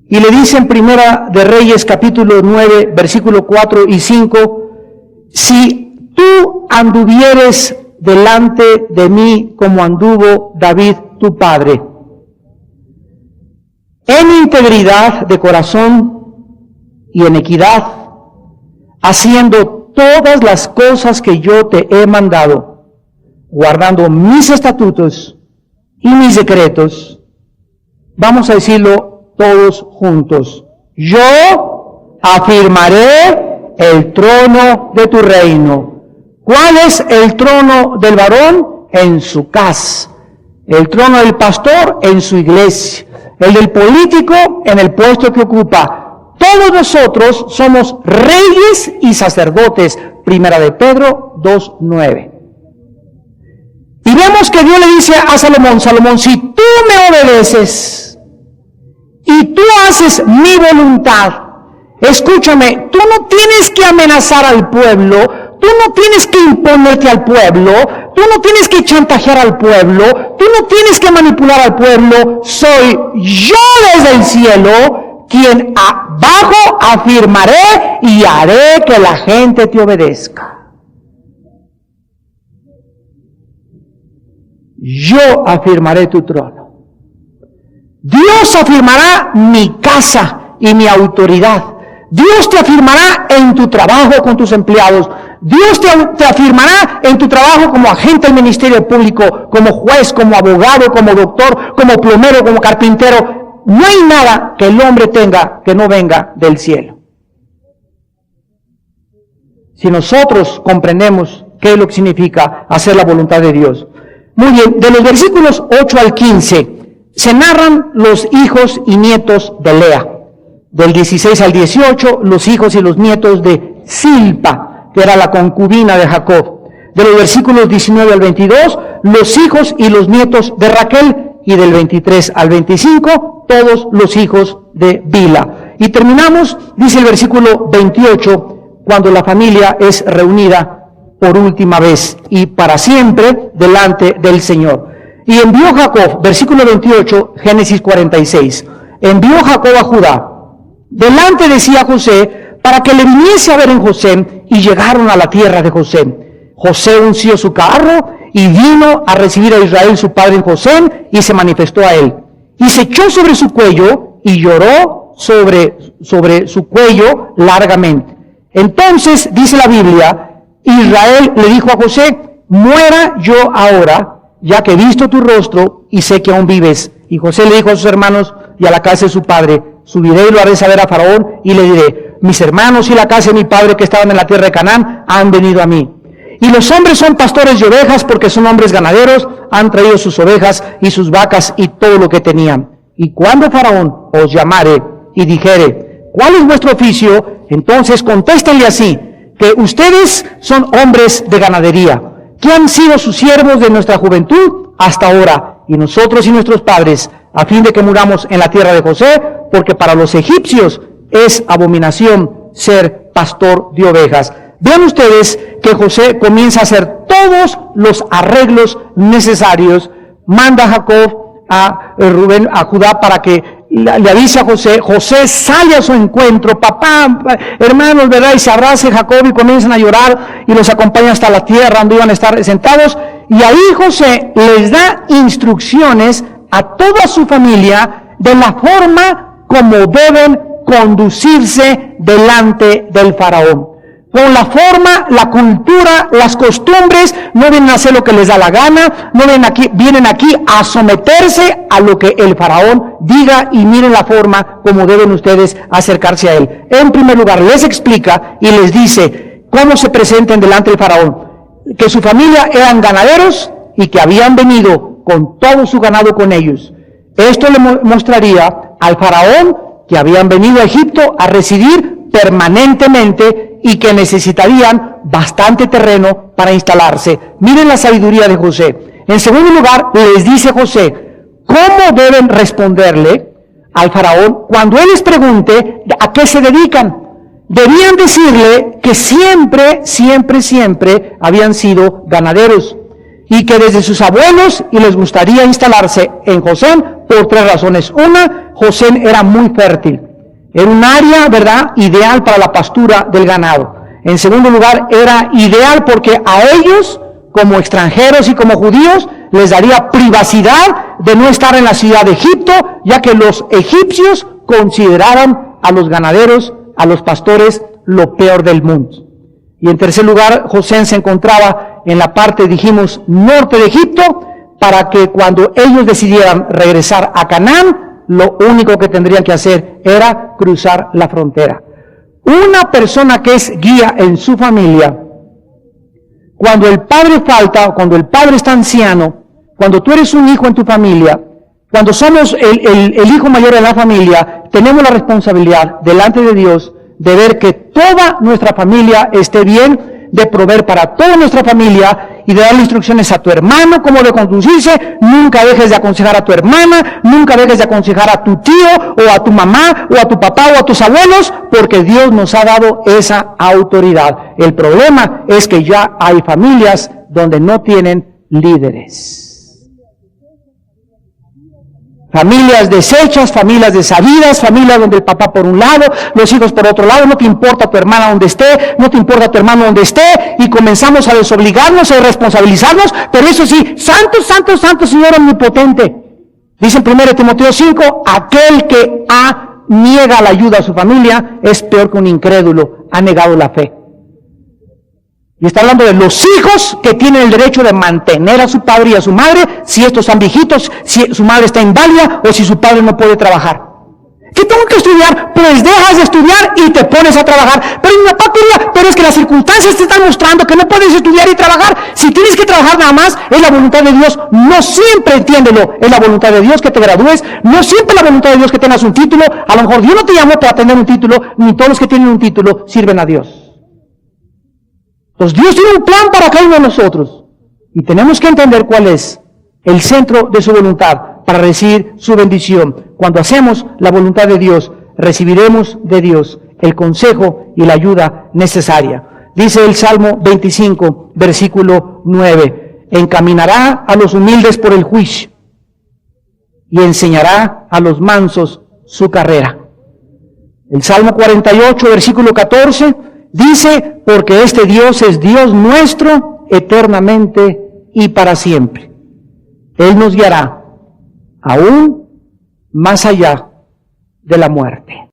Y le dice en Primera de Reyes, capítulo 9, versículo 4 y 5, si tú anduvieres delante de mí como anduvo David tu padre, en integridad de corazón y en equidad, haciendo todas las cosas que yo te he mandado, guardando mis estatutos y mis decretos, vamos a decirlo todos juntos, yo afirmaré el trono de tu reino. ¿Cuál es el trono del varón? En su casa. El trono del pastor en su iglesia. El del político en el puesto que ocupa. Todos nosotros somos reyes y sacerdotes. Primera de Pedro 2:9. Y vemos que Dios le dice a Salomón, Salomón, si tú me obedeces y tú haces mi voluntad, escúchame, tú no tienes que amenazar al pueblo, tú no tienes que imponerte al pueblo, tú no tienes que chantajear al pueblo, tú no tienes que manipular al pueblo. Soy yo desde el cielo quien abajo afirmaré y haré que la gente te obedezca. Yo afirmaré tu trono. Dios afirmará mi casa y mi autoridad. Dios te afirmará en tu trabajo con tus empleados. Dios te afirmará en tu trabajo como agente del ministerio público, como juez, como abogado, como doctor, como plomero, como carpintero. No hay nada que el hombre tenga que no venga del cielo. Si nosotros comprendemos qué es lo que significa hacer la voluntad de Dios. Muy bien, de los versículos 8 al 15 se narran los hijos y nietos de Lea. Del 16 al 18, los hijos y los nietos de Silpa, que era la concubina de Jacob. De los versículos 19 al 22, los hijos y los nietos de Raquel. Y del 23 al 25, todos los hijos de Bila. Y terminamos, dice el versículo 28, cuando la familia es reunida por última vez y para siempre delante del Señor. Y envió Jacob, versículo 28, Génesis 46, envió Jacob a Judá, delante de sí a José, para que le viniese a ver en José, y llegaron a la tierra de José. José unció su carro, y vino a recibir a Israel su padre en José, y se manifestó a él. Y se echó sobre su cuello, y lloró sobre su cuello largamente. Entonces, dice la Biblia, Israel le dijo a José, muera yo ahora, ya que he visto tu rostro, y sé que aún vives. Y José le dijo a sus hermanos y a la casa de su padre, subiré y lo haré saber a Faraón, y le diré, mis hermanos y la casa de mi padre que estaban en la tierra de Canaán han venido a mí. Y los hombres son pastores de ovejas, porque son hombres ganaderos, han traído sus ovejas y sus vacas y todo lo que tenían. Y cuando Faraón os llamare y dijere, ¿cuál es vuestro oficio? Entonces contéstenle así, que ustedes son hombres de ganadería, que han sido sus siervos de nuestra juventud hasta ahora, y nosotros y nuestros padres, a fin de que muramos en la tierra de José, porque para los egipcios es abominación ser pastor de ovejas. Vean ustedes que José comienza a hacer todos los arreglos necesarios. Manda a Jacob, a Judá para que le avise a José. José sale a su encuentro, papá, hermanos, ¿verdad? Y se abraza Jacob y comienzan a llorar y los acompaña hasta la tierra donde iban a estar sentados. Y ahí José les da instrucciones a toda su familia de la forma como deben conducirse delante del faraón. Con la forma, la cultura, las costumbres, no vienen a hacer lo que les da la gana, no vienen aquí a someterse a lo que el faraón diga, y miren la forma como deben ustedes acercarse a él. En primer lugar, les explica y les dice cómo se presenten delante del faraón, que su familia eran ganaderos y que habían venido con todo su ganado con ellos. Esto le mostraría al faraón que habían venido a Egipto a residir permanentemente y que necesitarían bastante terreno para instalarse. Miren la sabiduría de José. En segundo lugar, les dice José cómo deben responderle al faraón cuando él les pregunte a qué se dedican. Debían decirle que siempre habían sido ganaderos y que desde sus abuelos y les gustaría instalarse en Gosén por tres razones. Una, Gosén era muy fértil. Era un área, ¿verdad?, ideal para la pastura del ganado. En segundo lugar, era ideal porque a ellos, como extranjeros y como judíos, les daría privacidad de no estar en la ciudad de Egipto, ya que los egipcios consideraban a los ganaderos, a los pastores, lo peor del mundo. Y en tercer lugar, Gosén se encontraba en la parte, dijimos, norte de Egipto, para que cuando ellos decidieran regresar a Canaán, lo único que tendrían que hacer era cruzar la frontera. Una persona que es guía en su familia, cuando el padre falta, cuando el padre está anciano, cuando tú eres un hijo en tu familia, cuando somos el hijo mayor de la familia, tenemos la responsabilidad delante de Dios de ver que toda nuestra familia esté bien, de proveer para toda nuestra familia y de darle instrucciones a tu hermano cómo de conducirse. Nunca dejes de aconsejar a tu hermana, nunca dejes de aconsejar a tu tío o a tu mamá o a tu papá o a tus abuelos, porque Dios nos ha dado esa autoridad. El problema es que ya hay familias donde no tienen líderes. Familias deshechas, familias desabidas, familias donde el papá por un lado, los hijos por otro lado, no te importa tu hermana donde esté, no te importa tu hermano donde esté, y comenzamos a desobligarnos, a irresponsabilizarnos, pero eso sí, santo, santo, santo Señor omnipotente. Dice en 1 Timoteo 5, aquel que niega la ayuda a su familia es peor que un incrédulo, ha negado la fe. Y está hablando de los hijos que tienen el derecho de mantener a su padre y a su madre, si estos están viejitos, si su madre está inválida o si su padre no puede trabajar. ¿Qué tengo que estudiar? Pues dejas de estudiar y te pones a trabajar. Pero mi papá quería, pero es que las circunstancias te están mostrando que no puedes estudiar y trabajar. Si tienes que trabajar nada más, es la voluntad de Dios. No siempre, entiéndelo, es la voluntad de Dios que te gradúes. No siempre es la voluntad de Dios que tengas un título. A lo mejor Dios no te llamó para tener un título, ni todos los que tienen un título sirven a Dios. Entonces Dios tiene un plan para cada uno de nosotros. Y tenemos que entender cuál es el centro de su voluntad para recibir su bendición. Cuando hacemos la voluntad de Dios, recibiremos de Dios el consejo y la ayuda necesaria. Dice el Salmo 25, versículo 9, encaminará a los humildes por el juicio y enseñará a los mansos su carrera. El Salmo 48, versículo 14, dice, porque este Dios es Dios nuestro eternamente y para siempre. Él nos guiará aún más allá de la muerte.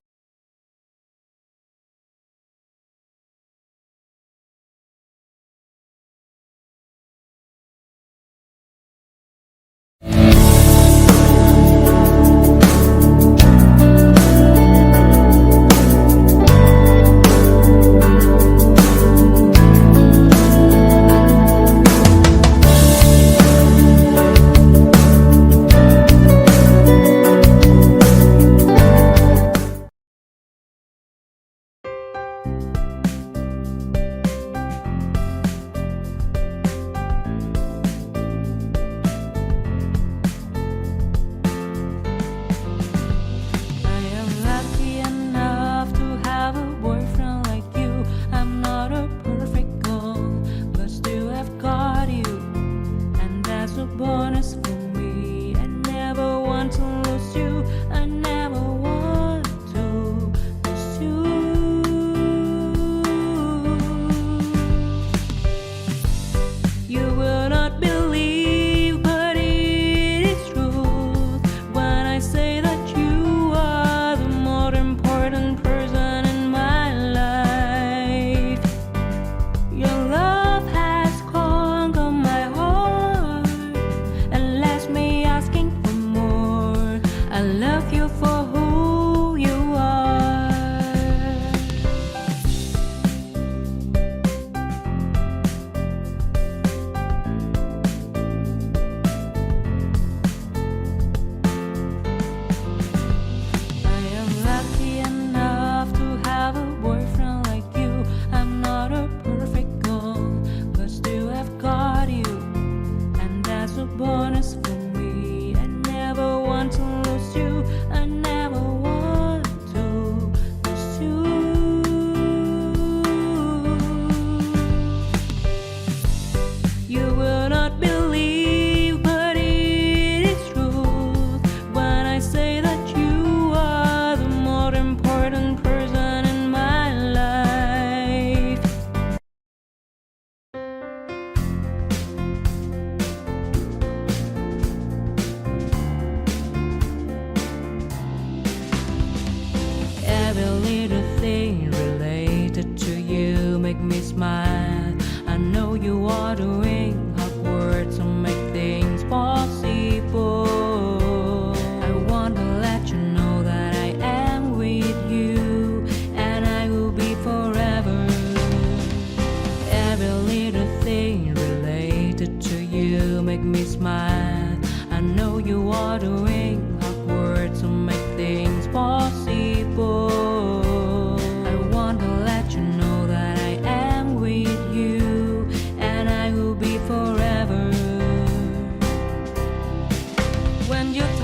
When you